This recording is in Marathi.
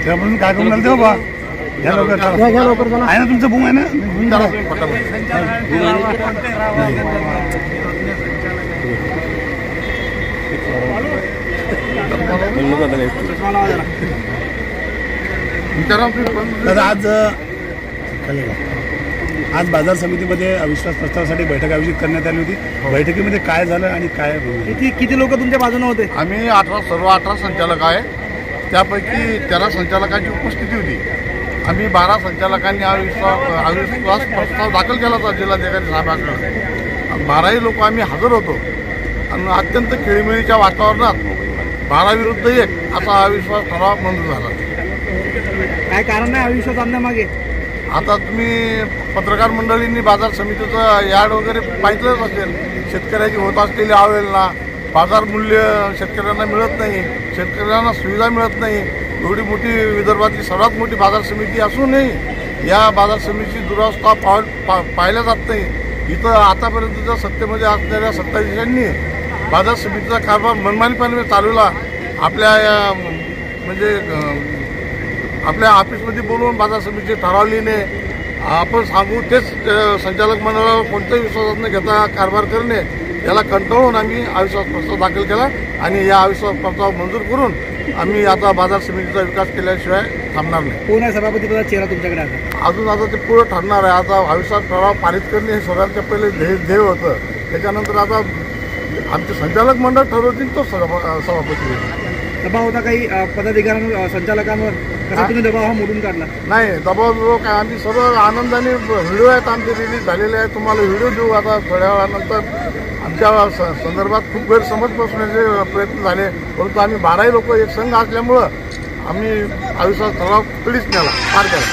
त्यापासून काय करून राहिले बाबा घ्या लवकर आहे ना तुमचं बुम आहे ना आज बाजार समितीमध्ये अविश्वास प्रस्तावासाठी बैठक आयोजित करण्यात आली होती। बैठकीमध्ये काय झालं आणि काय किती लोक तुमच्या बाजूने होते? आम्ही 18 संचालक आहे, त्यापैकी 13 संचालकांची उपस्थिती होती। आम्ही 12 संचालकांनी अविश्वास प्रस्ताव दाखल केला होता जिल्हाधिकारी साहेबांकडे। 12 लोक आम्ही हजर होतो आणि अत्यंत खेळीमेळीच्या वातावरणात 12 विरुद्ध 1 असा अविश्वास ठराव मंजूर झाला। काय कारण आहे अविश्वास आणण्यामागे? आता तुम्ही पत्रकार मंडळींनी बाजार समितीचं यार्ड वगैरे पाहिलंच असेल। शेतकऱ्याची होत असलेली अवहेलना, बाजार मूल्य शेतकऱ्यांना मिळत नाही, शेतकऱ्यांना सुविधा मिळत नाही। एवढी मोठी विदर्भातली सर्वात मोठी बाजार समिती असूनही या बाजार समितीची दुरावस्था पाहिल्या जात नाही। इथं आतापर्यंतच्या सत्तेमध्ये असणाऱ्या सत्ताधीशांनी बाजार समितीचा कारभार मनमानीपणे चालवला। आपल्या ऑफिसमध्ये बोलवून बाजार समितीचे ठराव लिहिणे, आपण सांगू तेच संचालक मंडळावर कोणत्याही विश्वासात न घेता कारभार करणे, याला कंटाळून आम्ही अविश्वास प्रस्ताव दाखल केला आणि या अविश्वास प्रस्ताव मंजूर करून आम्ही आता बाजार समितीचा विकास केल्याशिवाय थांबणार नाही। कोण आहे सभापतीपदाचा चेहरा तुमच्याकडे? आता ते पुढे ठरणार आहे। आता अविश्वास ठराव पारित करणे हे सगळ्यांच्या पहिले ध्येय होतं। त्याच्यानंतर आता आमचे संचालक मंडळ ठरवतील तो सभापती होईल। दबाव होता काही पदाधिकाऱ्यांवर, संचालकांवर? कसा तुम्ही दबाव हा मोडून काढला? नाही, दबाव काय, आम्ही सर्व आनंदाने व्हिडिओ आहेत आमचे रिलीज झालेले आहेत, तुम्हाला व्हिडिओ देऊ आता थोड्या वेळानंतर। आमच्या संदर्भात खूप गैरसमज बसण्याचे प्रयत्न झाले, परंतु आम्ही 12 लोक एक संघ असल्यामुळं आम्ही अविश्वास ठराव पिढीच नेला, पार केला।